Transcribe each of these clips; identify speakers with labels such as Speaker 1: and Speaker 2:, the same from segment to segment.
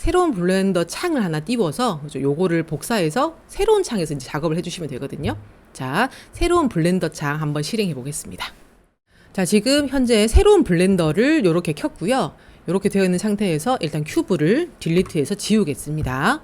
Speaker 1: 새로운 블렌더 창을 하나 띄워서 요거를 복사해서 새로운 창에서 이제 작업을 해주시면 되거든요. 자, 새로운 블렌더 창 한번 실행해 보겠습니다. 자, 지금 현재 새로운 블렌더를 이렇게 켰고요. 이렇게 되어 있는 상태에서 일단 큐브를 딜리트해서 지우겠습니다.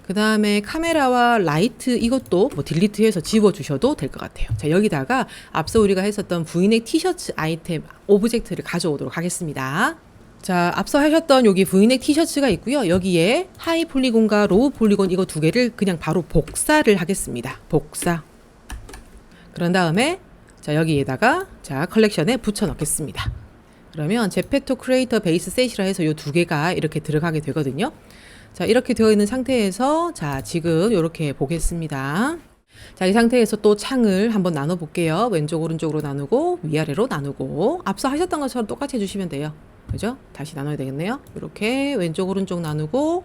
Speaker 1: 그 다음에 카메라와 라이트 이것도 뭐 딜리트해서 지워주셔도 될 것 같아요. 자, 여기다가 앞서 우리가 했었던 브이넥 티셔츠 아이템 오브젝트를 가져오도록 하겠습니다. 자, 앞서 하셨던 여기 브이넥 티셔츠가 있고요. 여기에 하이 폴리곤과 로우 폴리곤 이거 두 개를 그냥 바로 복사를 하겠습니다. 복사. 그런 다음에 자, 여기에다가 자, 컬렉션에 붙여 넣겠습니다. 그러면 제페토 크리에이터 베이스 셋이라 해서 이 두 개가 이렇게 들어가게 되거든요. 자, 이렇게 되어 있는 상태에서 자, 지금 이렇게 보겠습니다. 자, 이 상태에서 또 창을 한번 나눠 볼게요. 왼쪽 오른쪽으로 나누고 위아래로 나누고 앞서 하셨던 것처럼 똑같이 해주시면 돼요. 그죠? 다시 나눠야 되겠네요. 이렇게 왼쪽 오른쪽 나누고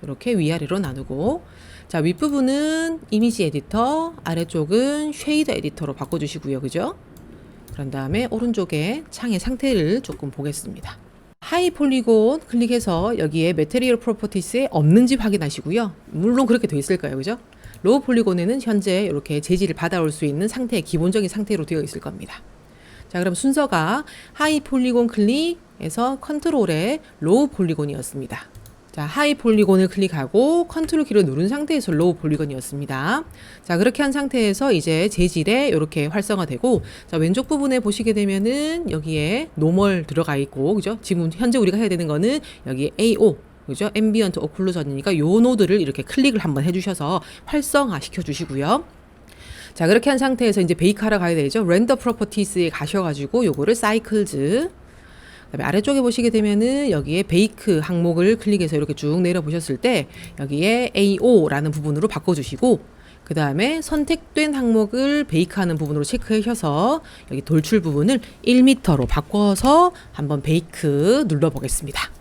Speaker 1: 이렇게 위아래로 나누고 자, 윗부분은 이미지 에디터, 아래쪽은 쉐이더 에디터로 바꿔주시고요. 그죠? 그런 다음에 오른쪽에 창의 상태를 조금 보겠습니다. 하이 폴리곤 클릭해서 여기에 매테리얼 프로퍼티스에 없는지 확인하시고요. 물론 그렇게 되어 있을 거예요. 그죠? 로우 폴리곤에는 현재 이렇게 재질을 받아올 수 있는 상태, 기본적인 상태로 되어 있을 겁니다. 자, 그럼 순서가 하이 폴리곤 클릭해서 컨트롤에 로우 폴리곤이었습니다. 자, 하이 폴리곤을 클릭하고 컨트롤 키를 누른 상태에서 로우 폴리곤이었습니다. 자, 그렇게 한 상태에서 이제 재질에 이렇게 활성화되고 자, 왼쪽 부분에 보시게 되면은 여기에 노멀 들어가 있고 그죠? 지금 현재 우리가 해야 되는 거는 여기 AO 그죠? 앰비언트 오클루전이니까 요 노드를 이렇게 클릭을 한번 해주셔서 활성화 시켜주시고요. 자, 그렇게 한 상태에서 이제 베이크하러 가야 되죠. 렌더 프로퍼티스에 가셔가지고 요거를 사이클즈 그다음에 아래쪽에 보시게 되면은 여기에 베이크 항목을 클릭해서 이렇게 쭉 내려 보셨을 때 여기에 AO라는 부분으로 바꿔주시고 그 다음에 선택된 항목을 베이크하는 부분으로 체크하셔서 여기 돌출 부분을 1m로 바꿔서 한번 베이크 눌러 보겠습니다.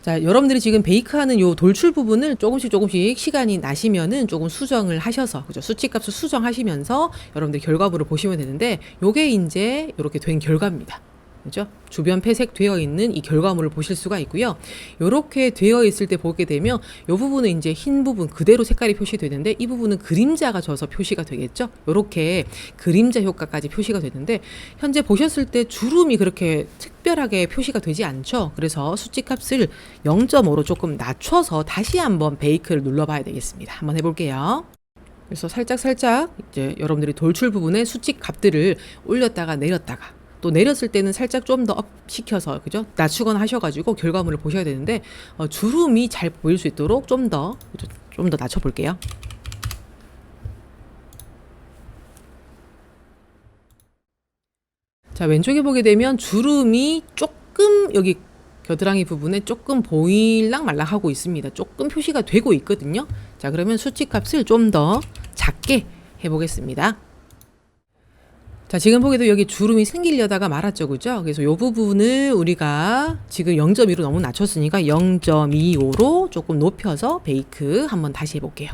Speaker 1: 자, 여러분들이 지금 베이크하는 요 돌출 부분을 조금씩 시간이 나시면은 조금 수정을 하셔서 그죠? 수치값을 수정하시면서 여러분들 결과물을 보시면 되는데 요게 이제 이렇게 된 결과입니다. 그죠? 주변 회색되어 있는 이 결과물을 보실 수가 있고요. 이렇게 되어 있을 때 보게 되면 이 부분은 이제 흰 부분 그대로 색깔이 표시되는데 이 부분은 그림자가 져서 표시가 되겠죠. 이렇게 그림자 효과까지 표시가 되는데 현재 보셨을 때 주름이 그렇게 특별하게 표시가 되지 않죠. 그래서 수치값을 0.5로 조금 낮춰서 다시 한번 베이크를 눌러봐야 되겠습니다. 한번 해볼게요. 그래서 살짝 이제 여러분들이 돌출 부분에 수치 값들을 올렸다가 내렸다가 또 내렸을 때는 살짝 좀 더 업 시켜서 그죠? 낮추거나 하셔가지고 결과물을 보셔야 되는데 주름이 잘 보일 수 있도록 좀 더 낮춰 볼게요. 자, 왼쪽에 보게 되면 주름이 조금 여기 겨드랑이 부분에 조금 보일랑 말랑 하고 있습니다. 조금 표시가 되고 있거든요. 자, 그러면 수치값을 좀 더 작게 해보겠습니다. 자, 지금 보기도 여기 주름이 생기려다가 말았죠. 그죠? 그래서 이 부분을 우리가 지금 0.2로 너무 낮췄으니까 0.25로 조금 높여서 베이크 한번 다시 해볼게요.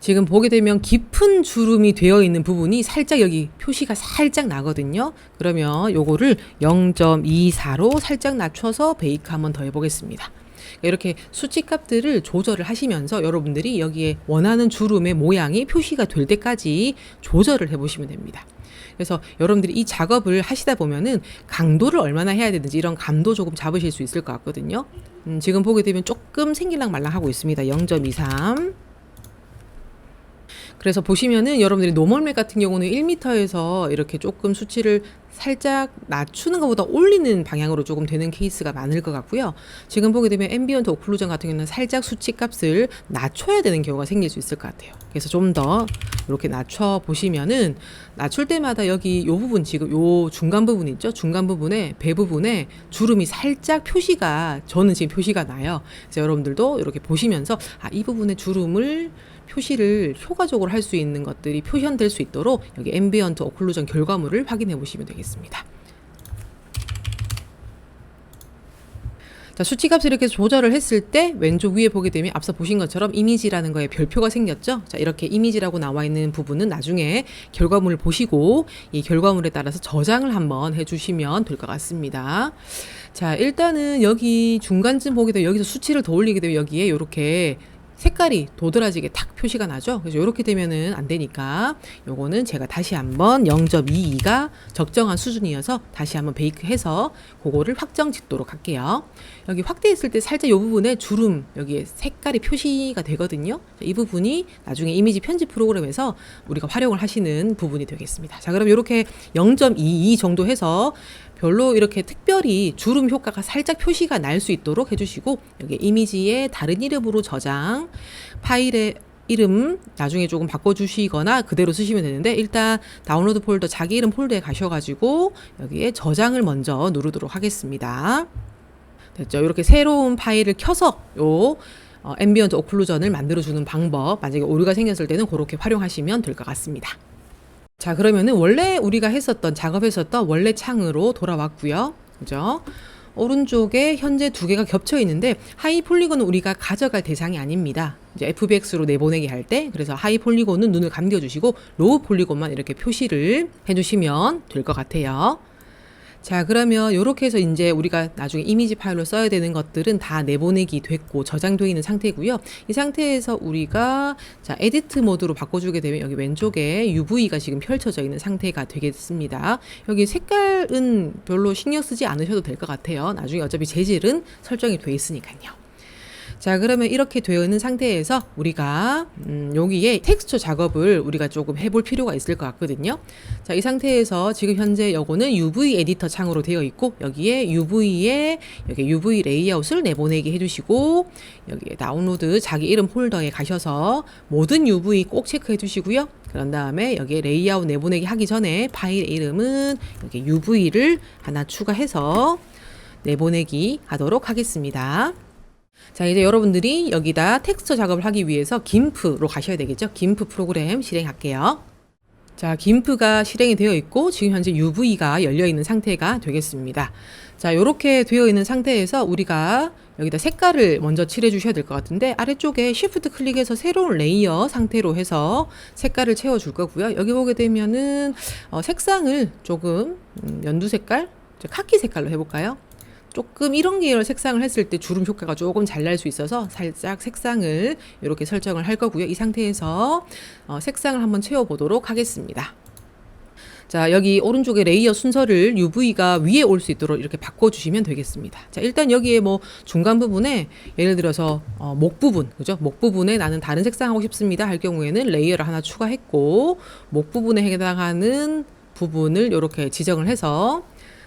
Speaker 1: 지금 보게 되면 깊은 주름이 되어 있는 부분이 살짝 여기 표시가 살짝 나거든요. 그러면 요거를 0.24로 살짝 낮춰서 베이크 한번 더 해보겠습니다. 이렇게 수치값들을 조절을 하시면서 여러분들이 여기에 원하는 주름의 모양이 표시가 될 때까지 조절을 해보시면 됩니다. 그래서 여러분들이 이 작업을 하시다 보면은 강도를 얼마나 해야 되는지 이런 감도 조금 잡으실 수 있을 것 같거든요. 지금 보게 되면 조금 생길랑 말랑 하고 있습니다. 0.23. 그래서 보시면은 여러분들이 노멀맥 같은 경우는 1m에서 이렇게 조금 수치를 살짝 낮추는 것보다 올리는 방향으로 조금 되는 케이스가 많을 것 같고요. 지금 보게 되면 앰비언트 오클루전 같은 경우는 살짝 수치 값을 낮춰야 되는 경우가 생길 수 있을 것 같아요. 그래서 좀 더 이렇게 낮춰 보시면은 낮출 때마다 여기 요 부분 지금 요 중간 부분 있죠? 중간 부분에 배 부분에 주름이 살짝 표시가 저는 지금 표시가 나요. 그래서 여러분들도 이렇게 보시면서 이 부분의 주름을 표시를 효과적으로 할 수 있는 것들이 표현될 수 있도록 여기 앰비언트 오클루전 결과물을 확인해 보시면 되겠습니다. 자, 수치값을 이렇게 조절을 했을 때 왼쪽 위에 보게 되면 앞서 보신 것처럼 이미지라는 거에 별표가 생겼죠. 자, 이렇게 이미지라고 나와 있는 부분은 나중에 결과물을 보시고 이 결과물에 따라서 저장을 한번 해주시면 될 것 같습니다. 자, 일단은 여기 중간쯤 보게 되면 여기서 수치를 더 올리게 되면 여기에 이렇게 색깔이 도드라지게 탁 표시가 나죠. 그래서 이렇게 되면은 안 되니까 요거는 제가 다시 한번 0.22가 적정한 수준이어서 다시 한번 베이크해서 그거를 확정 짓도록 할게요. 여기 확대했을 때 살짝 이 부분에 주름 여기에 색깔이 표시가 되거든요. 이 부분이 나중에 이미지 편집 프로그램에서 우리가 활용을 하시는 부분이 되겠습니다. 자, 그럼 이렇게 0.22 정도 해서 별로 이렇게 특별히 주름 효과가 살짝 표시가 날 수 있도록 해주시고 여기 이미지에 다른 이름으로 저장, 파일의 이름 나중에 조금 바꿔주시거나 그대로 쓰시면 되는데 일단 다운로드 폴더 자기 이름 폴더에 가셔가지고 여기에 저장을 먼저 누르도록 하겠습니다. 됐죠? 이렇게 새로운 파일을 켜서 앰비언트 오클루전을 만들어주는 방법 만약에 오류가 생겼을 때는 그렇게 활용하시면 될 것 같습니다. 자, 그러면은 원래 우리가 작업했었던 원래 창으로 돌아왔고요. 그죠? 오른쪽에 현재 두 개가 겹쳐 있는데 하이 폴리곤은 우리가 가져갈 대상이 아닙니다. 이제 FBX로 내보내기 할 때 그래서 하이 폴리곤은 눈을 감겨주시고 로우 폴리곤만 이렇게 표시를 해주시면 될 것 같아요. 자, 그러면 이렇게 해서 이제 우리가 나중에 이미지 파일로 써야 되는 것들은 다 내보내기 됐고 저장되어 있는 상태고요. 이 상태에서 우리가 자, 에디트 모드로 바꿔주게 되면 여기 왼쪽에 UV가 지금 펼쳐져 있는 상태가 되겠습니다. 여기 색깔은 별로 신경 쓰지 않으셔도 될 것 같아요. 나중에 어차피 재질은 설정이 되어 있으니까요. 자, 그러면 이렇게 되어 있는 상태에서 우리가 여기에 텍스처 작업을 우리가 조금 해볼 필요가 있을 것 같거든요. 자, 이 상태에서 지금 현재 요거는 UV 에디터 창으로 되어 있고 여기에 UV에 여기 UV 레이아웃을 내보내기 해주시고 여기에 다운로드 자기 이름 폴더에 가셔서 모든 UV 꼭 체크해 주시고요. 그런 다음에 여기에 레이아웃 내보내기 하기 전에 파일의 이름은 여기 UV를 하나 추가해서 내보내기 하도록 하겠습니다. 자, 이제 여러분들이 여기다 텍스처 작업을 하기 위해서 김프로 가셔야 되겠죠. 김프 프로그램 실행할게요. 자, 김프가 실행이 되어 있고 지금 현재 UV가 열려 있는 상태가 되겠습니다. 자, 이렇게 되어 있는 상태에서 우리가 여기다 색깔을 먼저 칠해 주셔야 될 것 같은데 아래쪽에 쉬프트 클릭해서 새로운 레이어 상태로 해서 색깔을 채워 줄 거고요. 여기 보게 되면은 색상을 조금 연두 색깔, 카키 색깔로 해볼까요? 조금 이런 계열 색상을 했을 때 주름 효과가 조금 잘 날 수 있어서 살짝 색상을 이렇게 설정을 할 거고요. 이 상태에서 색상을 한번 채워보도록 하겠습니다. 자, 여기 오른쪽에 레이어 순서를 UV가 위에 올 수 있도록 이렇게 바꿔주시면 되겠습니다. 자, 일단 여기에 뭐 중간 부분에 예를 들어서 목 부분, 그죠? 목 부분에 나는 다른 색상 하고 싶습니다 할 경우에는 레이어를 하나 추가했고 목 부분에 해당하는 부분을 이렇게 지정을 해서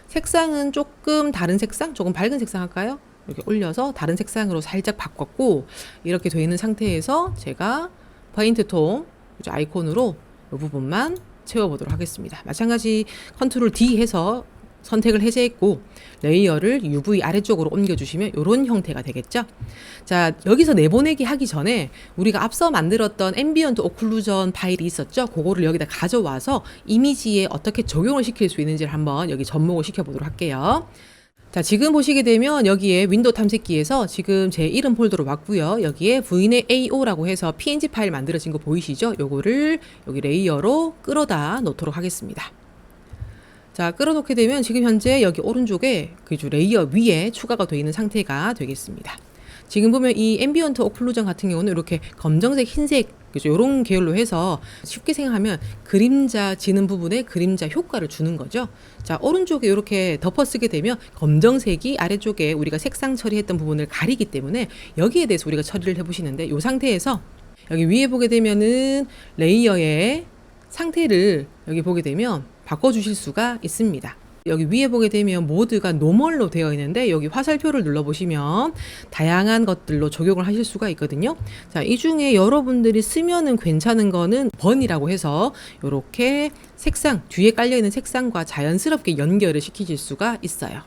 Speaker 1: 색상은 조금 다른 색상, 조금 밝은 색상 할까요? 이렇게 올려서 다른 색상으로 살짝 바꿨고 이렇게 되어 있는 상태에서 제가 페인트 톤 아이콘으로 이 부분만 채워보도록 하겠습니다. 마찬가지 컨트롤 D 해서 선택을 해제했고 레이어를 UV 아래쪽으로 옮겨주시면 이런 형태가 되겠죠. 자, 여기서 내보내기 하기 전에 우리가 앞서 만들었던 앰비언트 오클루전 파일이 있었죠. 그거를 여기다 가져와서 이미지에 어떻게 적용을 시킬 수 있는지를 한번 여기 접목을 시켜보도록 할게요. 자, 지금 보시게 되면 여기에 윈도우 탐색기에서 지금 제 이름 폴더로 왔고요. 여기에 vnet AO라고 해서 PNG 파일 만들어진 거 보이시죠? 요거를 여기 레이어로 끌어다 놓도록 하겠습니다. 자, 끌어놓게 되면 지금 현재 여기 오른쪽에 그 레이어 위에 추가가 되어 있는 상태가 되겠습니다. 지금 보면 이 앰비언트 오클루전 같은 경우는 이렇게 검정색, 흰색, 그죠? 이런 계열로 해서 쉽게 생각하면 그림자 지는 부분에 그림자 효과를 주는 거죠. 자, 오른쪽에 이렇게 덮어 쓰게 되면 검정색이 아래쪽에 우리가 색상 처리했던 부분을 가리기 때문에 여기에 대해서 우리가 처리를 해보시는데 이 상태에서 여기 위에 보게 되면은 레이어의 상태를 여기 보게 되면 바꿔주실 수가 있습니다. 여기 위에 보게 되면 모드가 노멀로 되어 있는데 여기 화살표를 눌러보시면 다양한 것들로 적용을 하실 수가 있거든요. 자, 이 중에 여러분들이 쓰면은 괜찮은 거는 번이라고 해서 이렇게 색상, 뒤에 깔려있는 색상과 자연스럽게 연결을 시키실 수가 있어요.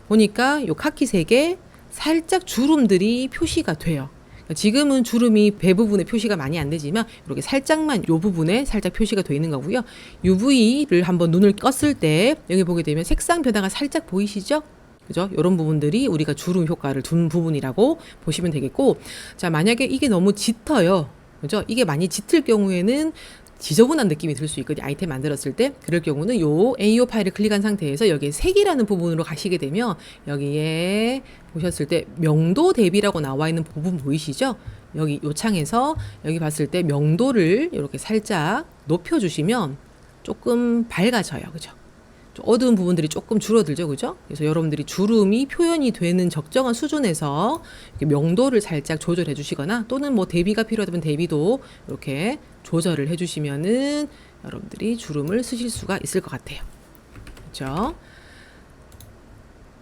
Speaker 1: 보니까 이 카키색에 살짝 주름들이 표시가 돼요. 지금은 주름이 배 부분에 표시가 많이 안 되지만 이렇게 살짝만 이 부분에 살짝 표시가 되어 있는 거고요. UV를 한번 눈을 껐을 때 여기 보게 되면 색상 변화가 살짝 보이시죠? 그죠? 이런 부분들이 우리가 주름 효과를 둔 부분이라고 보시면 되겠고, 자, 만약에 이게 너무 짙어요. 그죠? 이게 많이 짙을 경우에는 지저분한 느낌이 들 수 있거든요. 아이템 만들었을 때. 그럴 경우는 요 AO 파일을 클릭한 상태에서 여기에 색이라는 부분으로 가시게 되면 여기에 보셨을 때 명도 대비라고 나와 있는 부분 보이시죠? 여기 요 창에서 여기 봤을 때 명도를 이렇게 살짝 높여주시면 조금 밝아져요. 그죠? 좀 어두운 부분들이 조금 줄어들죠. 그죠? 그래서 여러분들이 주름이 표현이 되는 적정한 수준에서 이렇게 명도를 살짝 조절해 주시거나 또는 뭐 대비가 필요하다면 대비도 이렇게 조절을 해 주시면은 여러분들이 주름을 쓰실 수가 있을 것 같아요. 그죠?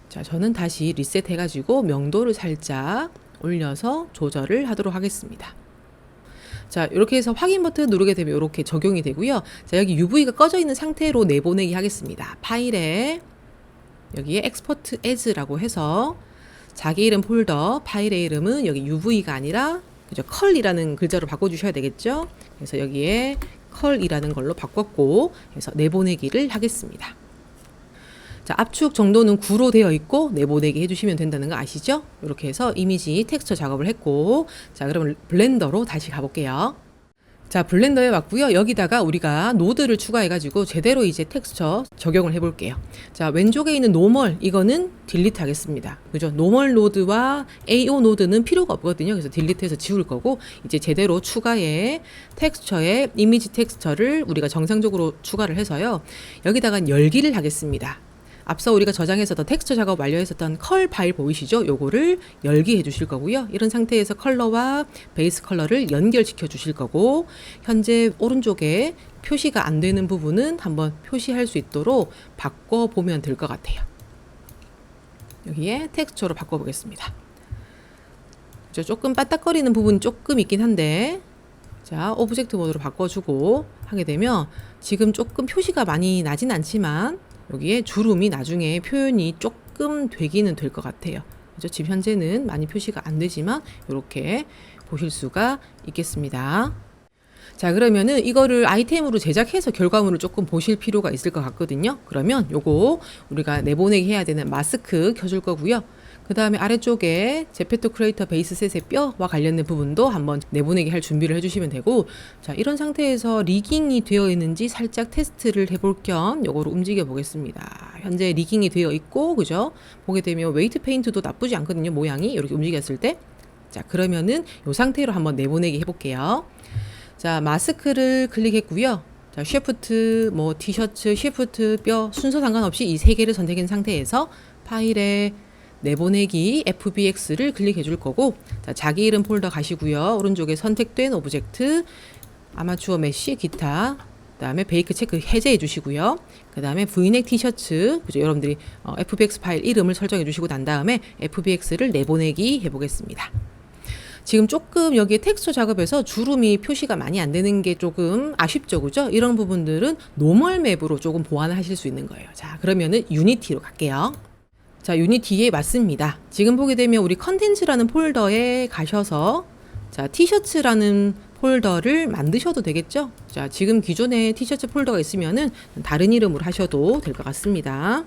Speaker 1: 자, 저는 다시 리셋 해가지고 명도를 살짝 올려서 조절을 하도록 하겠습니다. 자, 이렇게 해서 확인 버튼 누르게 되면 이렇게 적용이 되고요. 자, 여기 UV가 꺼져 있는 상태로 내보내기 하겠습니다. 파일에 여기에 export as라고 해서 자기 이름 폴더 파일의 이름은 여기 UV가 아니라 그죠? 컬이라는 글자로 바꿔주셔야 되겠죠. 그래서 여기에 컬이라는 걸로 바꿨고 해서 내보내기를 하겠습니다. 자, 압축 정도는 9로 되어 있고 내보내기 해주시면 된다는 거 아시죠? 이렇게 해서 이미지 텍스처 작업을 했고, 자, 그러면 블렌더로 다시 가볼게요. 자, 블렌더에 왔고요. 여기다가 우리가 노드를 추가해가지고 제대로 이제 텍스처 적용을 해볼게요. 자, 왼쪽에 있는 노멀 이거는 딜리트 하겠습니다. 그죠? 노멀 노드와 AO 노드는 필요가 없거든요. 그래서 딜리트해서 지울 거고 이제 제대로 추가해 텍스처에 이미지 텍스처를 우리가 정상적으로 추가를 해서요. 여기다가 열기를 하겠습니다. 앞서 우리가 저장했었던 텍스처 작업 완료했었던 컬 파일 보이시죠? 요거를 열기해 주실 거고요. 이런 상태에서 컬러와 베이스 컬러를 연결시켜 주실 거고, 현재 오른쪽에 표시가 안 되는 부분은 한번 표시할 수 있도록 바꿔 보면 될 것 같아요. 여기에 텍스처로 바꿔 보겠습니다. 조금 빠딱거리는 부분 조금 있긴 한데, 자, 오브젝트 모드로 바꿔주고 하게 되면 지금 조금 표시가 많이 나진 않지만 여기에 주름이 나중에 표현이 조금 되기는 될 것 같아요. 그죠? 지금 현재는 많이 표시가 안 되지만 이렇게 보실 수가 있겠습니다. 자, 그러면은 이거를 아이템으로 제작해서 결과물을 조금 보실 필요가 있을 것 같거든요. 그러면 요거 우리가 내보내기 해야 되는 마스크 켜줄 거고요. 그 다음에 아래쪽에 제페토 크리에이터 베이스셋의 뼈와 관련된 부분도 한번 내보내기 할 준비를 해주시면 되고, 자, 이런 상태에서 리깅이 되어 있는지 살짝 테스트를 해볼 겸 요거를 움직여 보겠습니다. 현재 리깅이 되어 있고, 그죠? 보게 되면 웨이트 페인트도 나쁘지 않거든요. 모양이 이렇게 움직였을 때. 자, 그러면은 요 상태로 한번 내보내기 해볼게요. 자, 마스크를 클릭했고요. 자, 쉐프트, 뭐 티셔츠, 쉐프트, 뼈 순서 상관없이 이 세 개를 선택한 상태에서 파일에 내보내기 FBX를 클릭해 줄 거고, 자, 자기 이름 폴더 가시고요. 오른쪽에 선택된 오브젝트, 아마추어 메쉬, 기타, 그 다음에 베이크 체크 해제해 주시고요. 그 다음에 브이넥 티셔츠, 그죠? 여러분들이 FBX 파일 이름을 설정해 주시고 난 다음에 FBX를 내보내기 해보겠습니다. 지금 조금 여기에 텍스처 작업에서 주름이 표시가 많이 안 되는 게 조금 아쉽죠, 그죠? 이런 부분들은 노멀 맵으로 조금 보완을 하실 수 있는 거예요. 자, 그러면은 유니티로 갈게요. 자, 유니티에 맞습니다. 지금 보게 되면 우리 컨텐츠라는 폴더에 가셔서 자, 티셔츠라는 폴더를 만드셔도 되겠죠? 자, 지금 기존에 티셔츠 폴더가 있으면은 다른 이름으로 하셔도 될 것 같습니다.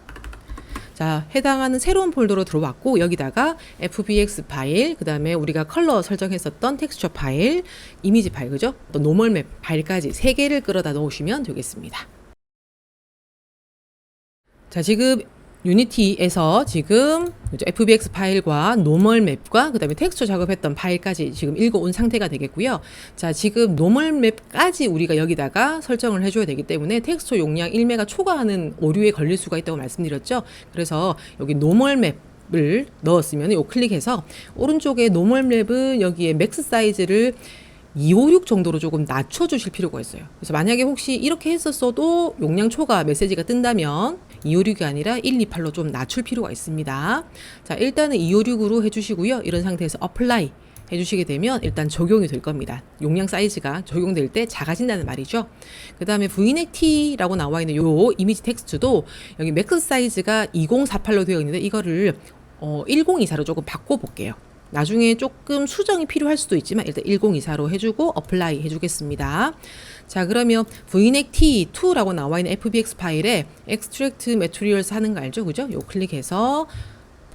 Speaker 1: 자, 해당하는 새로운 폴더로 들어왔고 여기다가 FBX 파일, 그 다음에 우리가 컬러 설정했었던 텍스처 파일, 이미지 파일, 그죠? 또 노멀 맵 파일까지 3개를 끌어다 놓으시면 되겠습니다. 자, 지금 유니티에서 지금 FBX 파일과 노멀 맵과 그 다음에 텍스처 작업했던 파일까지 지금 읽어온 상태가 되겠고요. 자, 지금 노멀 맵까지 우리가 여기다가 설정을 해줘야 되기 때문에 텍스처 용량 1메가 초과하는 오류에 걸릴 수가 있다고 말씀드렸죠. 그래서 여기 노멀 맵을 넣었으면 요 클릭해서 오른쪽에 노멀 맵은 여기에 맥스 사이즈를 256 정도로 조금 낮춰주실 필요가 있어요. 그래서 만약에 혹시 이렇게 했었어도 용량 초과 메시지가 뜬다면 256이 아니라 128로 좀 낮출 필요가 있습니다. 자, 일단은 256으로 해주시고요. 이런 상태에서 어플라이 해주시게 되면 일단 적용이 될 겁니다. 용량 사이즈가 적용될 때 작아진다는 말이죠. 그 다음에 브이넥 T라고 나와 있는 요 이미지 텍스트도 여기 맥스 사이즈가 2048로 되어 있는데 이거를 1024로 조금 바꿔볼게요. 나중에 조금 수정이 필요할 수도 있지만 일단 1024로 해주고 어플라이 해주겠습니다. 자, 그러면 브이넥 T2라고 나와 있는 FBX 파일에 Extract Materials 하는 거 알죠? 그죠? 요 클릭해서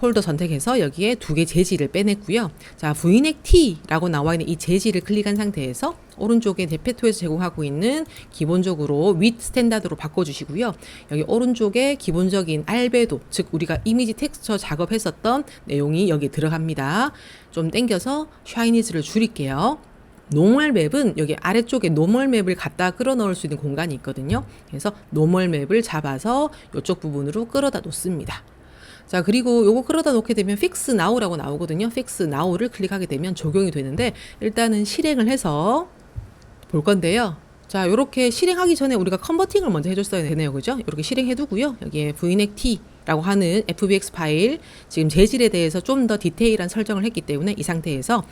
Speaker 1: 폴더 선택해서 여기에 두 개 재질을 빼냈고요. 자, V넥 T라고 나와 있는 이 재질을 클릭한 상태에서 오른쪽에 제페토에서 제공하고 있는 기본적으로 윗 스탠다드로 바꿔주시고요. 여기 오른쪽에 기본적인 알베도, 즉 우리가 이미지 텍스처 작업했었던 내용이 여기에 들어갑니다. 좀 당겨서 샤이니즈를 줄일게요. 노멀 맵은 여기 아래쪽에 노멀 맵을 갖다 끌어 넣을 수 있는 공간이 있거든요. 그래서 노멀 맵을 잡아서 이쪽 부분으로 끌어다 놓습니다. 자, 그리고 요거 끌어다 놓게 되면 Fix Now라고 나오거든요. Fix Now를 클릭하게 되면 적용이 되는데 일단은 실행을 해서 볼 건데요. 자, 요렇게 실행하기 전에 우리가 컨버팅을 먼저 해줬어야 되네요. 그죠? 이렇게 실행해 두고요. 여기에 V넥 T라고 하는 FBX 파일, 지금 재질에 대해서 좀 더 디테일한 설정을 했기 때문에 이 상태에서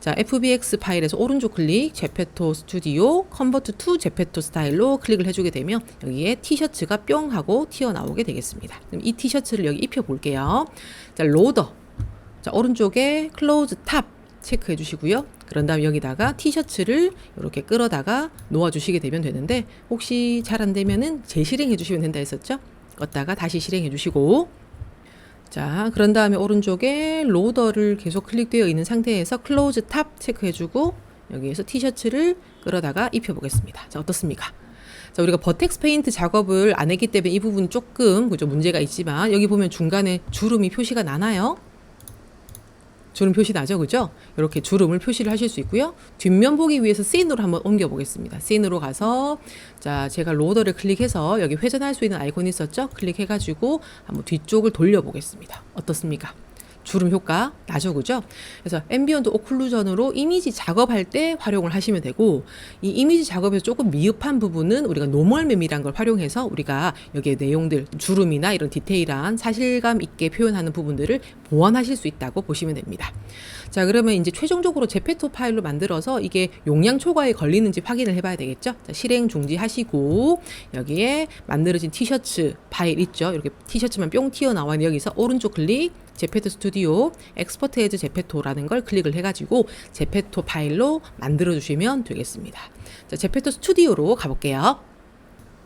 Speaker 1: 자, FBX 파일에서 오른쪽 클릭, 제페토 스튜디오, 컨버트 투 제페토 스타일로 클릭을 해주게 되면 여기에 티셔츠가 뿅 하고 튀어나오게 되겠습니다. 그럼 이 티셔츠를 여기 입혀볼게요. 자, 로더. 자, 오른쪽에 클로즈 탑 체크해 주시고요. 그런 다음 여기다가 티셔츠를 이렇게 끌어다가 놓아주시게 되면 되는데 혹시 잘 안 되면은 재실행해 주시면 된다 했었죠? 껐다가 다시 실행해 주시고 자, 그런 다음에 오른쪽에 로더를 계속 클릭되어 있는 상태에서 클로즈 탑 체크해주고 여기에서 티셔츠를 끌어다가 입혀보겠습니다. 자, 어떻습니까? 자, 우리가 버텍스 페인트 작업을 안 했기 때문에 이 부분 조금 그죠 문제가 있지만 여기 보면 중간에 주름이 표시가 나나요? 주름 표시 나죠, 그죠? 이렇게 주름을 표시를 하실 수 있고요. 뒷면 보기 위해서 씬으로 한번 옮겨 보겠습니다. 씬으로 가서 자, 제가 로더를 클릭해서 여기 회전할 수 있는 아이콘이 있었죠? 클릭해가지고 한번 뒤쪽을 돌려 보겠습니다. 어떻습니까? 주름 효과 나죠, 그죠? 그래서 앰비언트 오클루전으로 이미지 작업할 때 활용을 하시면 되고 이 이미지 작업에서 조금 미흡한 부분은 우리가 노멀맵이란 걸 활용해서 우리가 여기에 내용들 주름이나 이런 디테일한 사실감 있게 표현하는 부분들을 보완하실 수 있다고 보시면 됩니다. 자, 그러면 이제 최종적으로 제페토 파일로 만들어서 이게 용량 초과에 걸리는지 확인을 해봐야 되겠죠? 자, 실행 중지하시고 여기에 만들어진 티셔츠 파일 있죠? 이렇게 티셔츠만 뿅 튀어나와 있는 여기서 오른쪽 클릭 제페토 스튜디오 엑스포트 에즈 제페토라는 걸 클릭을 해가지고 제페토 파일로 만들어 주시면 되겠습니다. 자, 제페토 스튜디오로 가볼게요.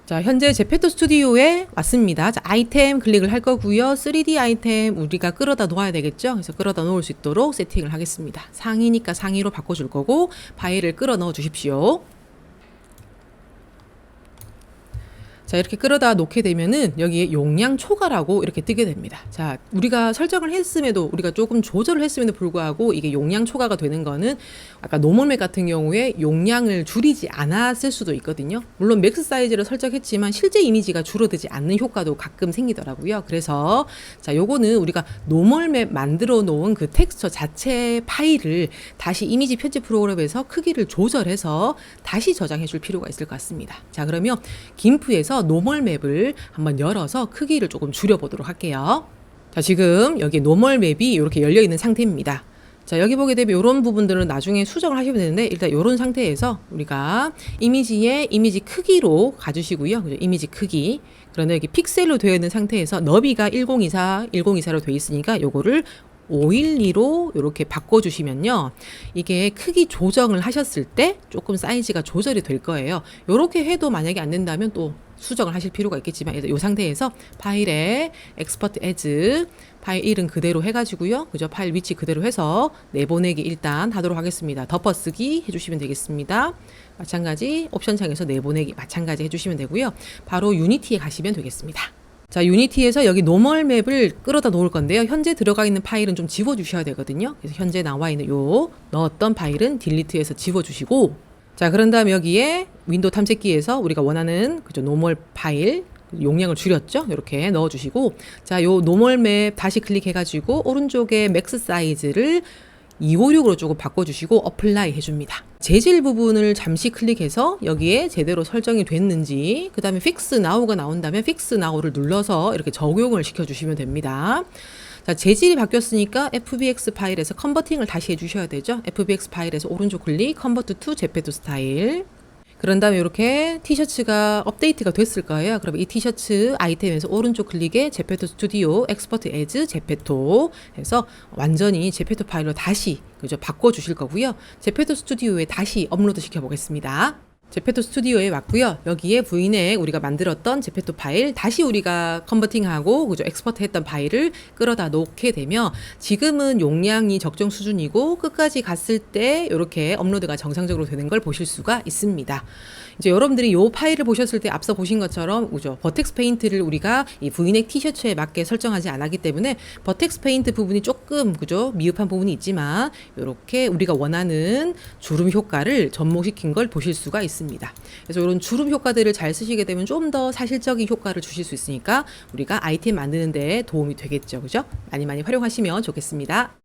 Speaker 1: 자, 현재 제페토 스튜디오에 왔습니다. 자, 아이템 클릭을 할 거고요. 3D 아이템 우리가 끌어다 놓아야 되겠죠? 그래서 끌어다 놓을 수 있도록 세팅을 하겠습니다. 상이니까 상이로 바꿔줄 거고 파일을 끌어 넣어 주십시오. 자, 이렇게 끌어다 놓게 되면은 여기에 용량 초과라고 이렇게 뜨게 됩니다. 자, 우리가 설정을 했음에도 우리가 조금 조절을 했음에도 불구하고 이게 용량 초과가 되는 거는 아까 노멀맵 같은 경우에 용량을 줄이지 않았을 수도 있거든요. 물론 맥스 사이즈를 설정했지만 실제 이미지가 줄어들지 않는 효과도 가끔 생기더라고요. 그래서 자, 요거는 우리가 노멀맵 만들어 놓은 그 텍스처 자체 파일을 다시 이미지 편집 프로그램에서 크기를 조절해서 다시 저장해 줄 필요가 있을 것 같습니다. 자, 그러면 김프에서 노멀 맵을 한번 열어서 크기를 조금 줄여보도록 할게요. 자, 지금 여기 노멀 맵이 이렇게 열려 있는 상태입니다. 자, 여기 보게 되면 이런 부분들은 나중에 수정을 하시면 되는데 일단 이런 상태에서 우리가 이미지의 이미지 크기로 가주시고요. 그죠? 이미지 크기. 그런데 여기 픽셀로 되어 있는 상태에서 너비가 1024로 되어 있으니까 요거를 512로 이렇게 바꿔주시면요. 이게 크기 조정을 하셨을 때 조금 사이즈가 조절이 될 거예요. 이렇게 해도 만약에 안 된다면 또 수정을 하실 필요가 있겠지만 이 상태에서 파일에 엑스포트 에즈 파일 이름 그대로 해가지고요. 그죠? 파일 위치 그대로 해서 내보내기 일단 하도록 하겠습니다. 덮어쓰기 해주시면 되겠습니다. 마찬가지 옵션 창에서 내보내기 마찬가지 해주시면 되고요. 바로 유니티에 가시면 되겠습니다. 자, 유니티에서 여기 노멀 맵을 끌어다 놓을 건데요. 현재 들어가 있는 파일은 좀 지워주셔야 되거든요. 그래서 현재 나와 있는 요 넣었던 파일은 딜리트해서 지워주시고 자, 그런 다음 여기에 윈도우 탐색기에서 우리가 원하는 그죠 노멀 파일 용량을 줄였죠. 이렇게 넣어주시고 자, 요 노멀 맵 다시 클릭해가지고 오른쪽에 맥스 사이즈를 256으로 조금 바꿔주시고 어플라이 해줍니다. 재질 부분을 잠시 클릭해서 여기에 제대로 설정이 됐는지 그 다음에 Fix Now가 나온다면 Fix Now를 눌러서 이렇게 적용을 시켜주시면 됩니다. 자, 재질이 바뀌었으니까 FBX 파일에서 컨버팅을 다시 해주셔야 되죠. FBX 파일에서 오른쪽 클릭 컨버트 투 제페토 스타일 그런 다음에 이렇게 티셔츠가 업데이트가 됐을 거예요. 그럼 이 티셔츠 아이템에서 오른쪽 클릭에 제페토 스튜디오 엑스포트 에즈 제페토 해서 완전히 제페토 파일로 다시 그죠 바꿔 주실 거고요. 제페토 스튜디오에 다시 업로드 시켜 보겠습니다. 제페토 스튜디오에 왔고요. 여기에 부인에 우리가 만들었던 제페토 파일 다시 우리가 컨버팅하고 그죠 엑스포트 했던 파일을 끌어다 놓게 되면 지금은 용량이 적정 수준이고 끝까지 갔을 때 이렇게 업로드가 정상적으로 되는 걸 보실 수가 있습니다. 이제 여러분들이 이 파일을 보셨을 때 앞서 보신 것처럼 그죠 버텍스 페인트를 우리가 이 V넥 티셔츠에 맞게 설정하지 않았기 때문에 버텍스 페인트 부분이 조금 그죠 미흡한 부분이 있지만 이렇게 우리가 원하는 주름 효과를 접목시킨 걸 보실 수가 있습니다. 그래서 이런 주름 효과들을 잘 쓰시게 되면 좀 더 사실적인 효과를 주실 수 있으니까 우리가 아이템 만드는 데 도움이 되겠죠. 그죠? 많이 활용하시면 좋겠습니다.